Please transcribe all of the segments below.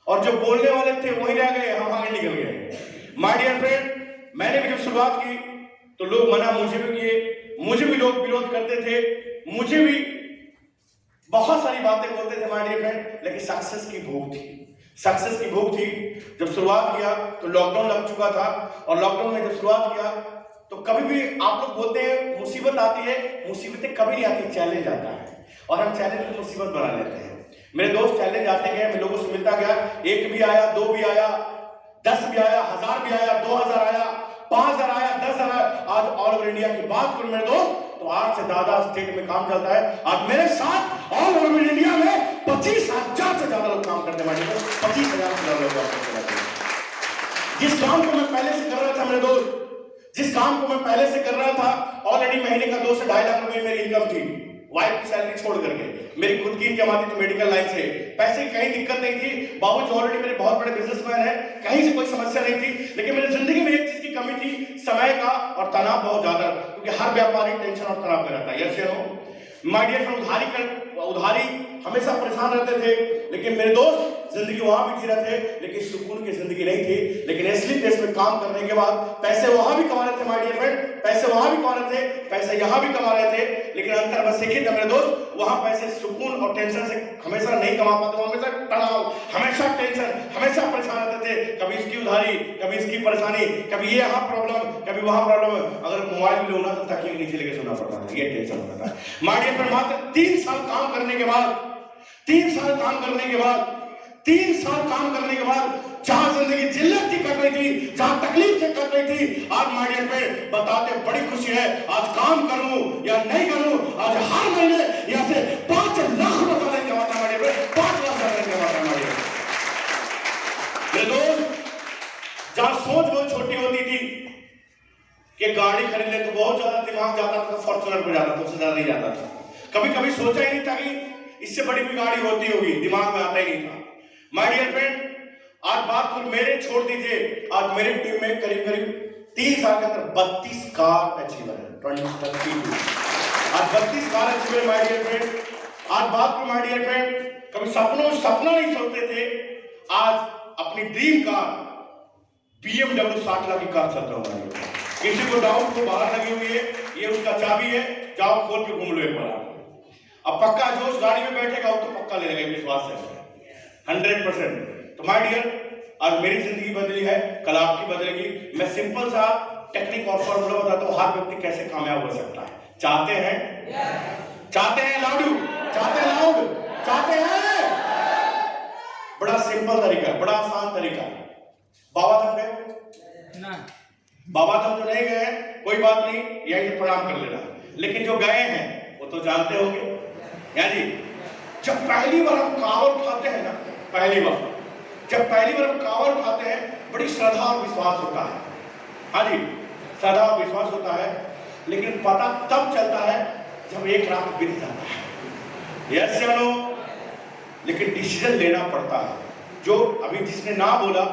और जो बोलने वाले थे वही रह गए, हम आगे निकल गए। माय डियर फ्रेंड, मैंने भी जब शुरुआत की तो लोग मना मुझे भी किए, मुझे भी लोग विरोध करते थे, मुझे भी बहुत सारी बातें बोलते थे माय डियर फ्रेंड, लेकिन सक्सेस की भूख थी, सक्सेस की भूख थी। जब शुरुआत किया तो लॉकडाउन लग चुका था, और लॉकडाउन में जब शुरुआत किया तो कभी भी आप लोग बोलते हैं मुसीबत आती है, मुसीबतें कभी नहीं आती, चैलेंज आता है और हम चैलेंज को मुसीबत बना लेते हैं। मेरे दोस्त चैलेंज आते गए, मैं लोगों से मिलता गया, एक भी आया, दो भी आया, 10 भी आया, 1000 भी आया, 2000 आया, 5000 आया, 10,000 आया। आज ऑल ओवर इंडिया की बात करूं मेरे दोस्त तो 8 से ज्यादा स्टेट में काम चलता है। आज मेरे साथ ऑल ओवर इंडिया में 25,000 से ज्यादा लोग काम करने वाले हैं, 25,000 से ज्यादा लोग काम करने वाले हैं। जिस काम को मैं पहले से कर रहा था मेरे दोस्त, जिस काम को मैं पहले से कर रहा था, ऑलरेडी महीने का 2 से 2.5 लाख रुपए मेरी इनकम थी, वाइफ की सैलरी छोड़ करके। मेरी खुद की इनकम आती थी मेडिकल लाइन से, पैसे की कहीं दिक्कत नहीं थी। बाबूजी ऑलरेडी मेरे बहुत बड़े बिजनेसमैन हैं, कहीं से कोई समस्या नहीं थी। लेकिन मेरी जिंदगी में एक चीज की कमी थी, समय का और तनाव बहुत ज्यादा, क्योंकि हर व्यापारी टेंशन और तनाव में रहता है। यस या नो माय डियर फ्रेंड, उधारी हमेशा परेशान रहते थे, लेकिन मेरे दोस्त जिंदगी वहां भी जी रहे थे, लेकिन सुकून की जिंदगी नहीं थी। लेकिन एसली देश में काम करने के बाद पैसे वहां भी कमा रहे थे माय डियर फ्रेंड, पैसे वहां भी कमा रहे थे, पैसे यहां भी कमा रहे थे। लेकिन अंतर बस एक ही था मेरे दोस्त, वहां पैसे सुकून और टेंशन से हमेशा नहीं कमा पाते, हमेशा तनाव, हमेशा टेंशन, हमेशा परेशान रहते थे। कभी इसकी उधारी, कभी इसकी परेशानी, कभी ये यहाँ प्रॉब्लम, कभी वहां प्रॉब्लम। अगर मोबाइल भी लोना तो तकिए के नीचे लेके सोना पड़ता था, ये टेंशन होता था माय डियर फ्रेंड। मात्र 3 साल काम करने के बाद, 3 साल काम करने के बाद, 3 साल काम करने के बाद जहां जिंदगी जिल्लत की कट रही थी, जहां तकलीफ से कट रही थी, आज माय डियर फ्रेंड बताते बड़ी खुशी है, आज काम करूं या नहीं करूं, आज हर महीने यहां से 5 लाख रुपए सैलरी कमाता है my dear friend, 5 lakh salary कमाता है माय डियर। मेरे दोस्त, जहां सोच बहुत छोटी होती थी कि गाड़ी खरीद ले तो बहुत ज्यादा दिमाग जाता था, फॉर्च्यूनर पर जाता था, उससे ज्यादा नहीं जाता था। कभी कभी सोचा ही नहीं था कि इससे बड़ी भी गाड़ी होती होगी, दिमाग में आता ही नहीं था माय डियर फ्रेंड। आज बात को मेरे छोड़ दीजिए, आज मेरी टीम में करीब करीब 3 साल के अंदर 32 कार अचीवर है, 2032 आज 32 car achiever my dear friend. आज बात को माय डियर फ्रेंड, कभी सपना नहीं सोचते थे, आज अपनी ड्रीम कार BMW 60 लाख की कार चलता हूँ। किसी को डाउट तो बाहर लगी हुई है, ये उसका चाबी है, जाओ खोल के घूम लो एक बार। अब पक्का जो उस गाड़ी में बैठेगा वो तो पक्का ले लेगा, विश्वास है 100%। तो माय डियर, आज मेरी जिंदगी बदली है, कल आपकी बदलेगी। मैं सिंपल सा टेक्निक और फॉर्मूला बताता हूँ, हर व्यक्ति कैसे कामयाब हो सकता है। चाहते हैं? चाहते हैं लाडू? चाहते हैं लाउड? चाहते हैं? बड़ा सिंपल तरीका, बड़ा आसान तरीका। बाबा धाम गए ना? बाबा धाम जो नहीं गए हैं कोई बात नहीं, यही से प्रणाम कर लेना। लेकिन जो गए हैं वो तो जानते होंगे या जी, जब पहली बार हम कांवड़ खाते हैं ना, पहली बार जब पहली बार हम कांवड़ खाते हैं, बड़ी श्रद्धा और विश्वास होता है। हाँ जी, श्रद्धा और विश्वास होता है, लेकिन पता तब चलता है जब एक रात बीत जाता है। यस या नो? लेकिन डिसीजन लेना पड़ता है। जो अभी जिसने ना बोला,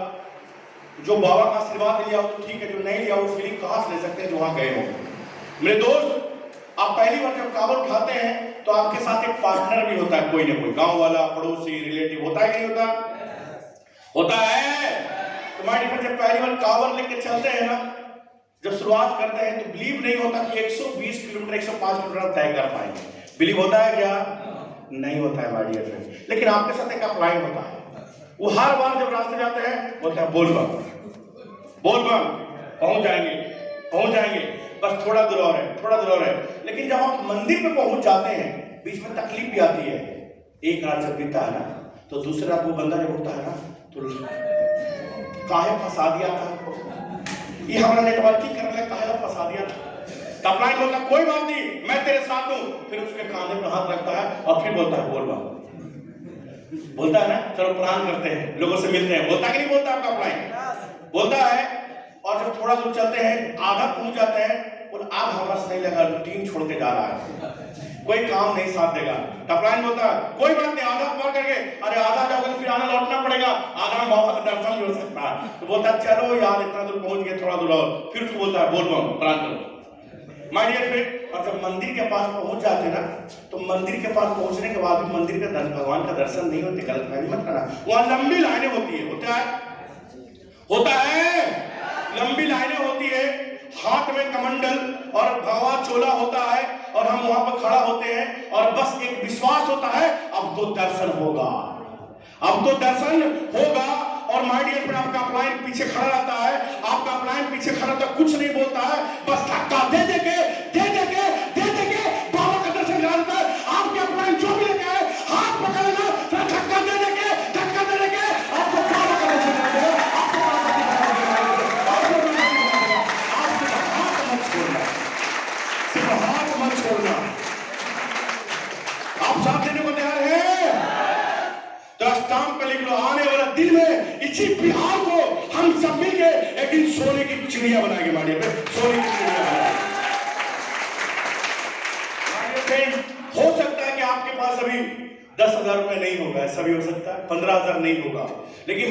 जो बाबा का आशीर्वाद लिया वो ठीक है, जो नहीं लिया वो फीलिंग कहां से ले सकते हैं जो वहां गए होंगे। मेरे दोस्त, आप पहली बार जब कांवड़ खाते हैं तो आपके साथ एक पार्टनर भी होता है, कोई ना कोई, गांव वाला, पड़ोसी, रिलेटिव, होता है कि नहीं होता? होता है। तो माय डियर, जब पहली बार कांवड़ लेके चलते हैं ना, जब शुरुआत करते हैं तो बिलीव नहीं होता कि 120 किलोमीटर 105 किलोमीटर तय कर पाएंगे। बिलीव होता है क्या? नहीं होता है माय डियर फ्रेंड। लेकिन आपके साथ एक अपलाइन होता है, वो हर बार जब रास्ते जाते हैं बोलता है बोल बम, पहुंच जाएंगे, पहुंच जाएंगे, बस थोड़ा दूर और है, थोड़ा दूर और है। लेकिन जब आप मंदिर पे पहुंच जाते हैं, बीच में तकलीफ भी आती है। एक रात जब बीतता है ना, तो दूसरे रात वो बंदा जब उठता है ना, तो काहे फंसा दिया था, ये हमारा नेटवर्किंग करने लगा, काहे फंसा दिया था। अपलाइन बोलता कोई बात नहीं, मैं तेरे साथ हूं, फिर उसके कांधे पर हाथ रखता है और फिर बोलता है बोल बम। बोलता है ना, चलो प्लान करते हैं, लोगों से मिलते हैं, बोलता कि नहीं बोलता? आपका अपलाइन बोलता है। और जब थोड़ा दूर चलते हैं, आधा पहुंच जाते हैं, और अब हमारा सही लगा, टीम छोड़ के जा रहा है, कोई काम नहीं साथ देगा। अपलाइन बोलता है कोई बात नहीं, आधा पार करके, अरे आधा जाओगे तो फिर आधा लौटना पड़ेगा, आधा में बाबा का दर्शन भी हो सकता है। तो बोलता है चलो यार इतना दूर पहुंच गए, थोड़ा दूर और, फिर उसको बोलता है बोल बम, प्लान करो। माय डियर फ्रेंड, और जब मंदिर के पास पहुंच जाते ना, तो मंदिर के पास पहुंचने के बाद भी मंदिर का भगवान का दर्शन नहीं होते, गलतफहमी मत करना। वहां लंबी लाइनें होती है, होता है लंबी लाइनें होती है, हाथ में कमंडल और भगवा चोला होता है, और हम वहां पर खड़ा होते हैं और बस एक विश्वास होता है अब तो दर्शन होगा, अब तो दर्शन होगा। और माय डियर फ्रेंड, आपका अपलाइन पीछे खड़ा रहता है, आपका अपलाइन पीछे खड़ा रहता है, कुछ नहीं बोलता है, बस धक्का दे देके बाबा का दर्शन करा देता है। आपके अपलाइन जो भी लेके आए हाथ पकड़ लेना, धक्का दे देके आपको बाबा का दर्शन करा देगा, हाथ मत छोड़ना। आप साथ देने को तैयार हैं? तो स्टाम्प पे लिख लो, आने वाला दिन में इसी बिहार को हम सब मिलके एक दिन सोने की चिड़िया बनाएंगे, माड़िया पे सोने की चिड़िया बनाएंगे। हो सकता है कि आपके पास अभी 10,000 रुपए नहीं होगा, ऐसा भी हो सकता है, 15,000 नहीं होगा, लेकिन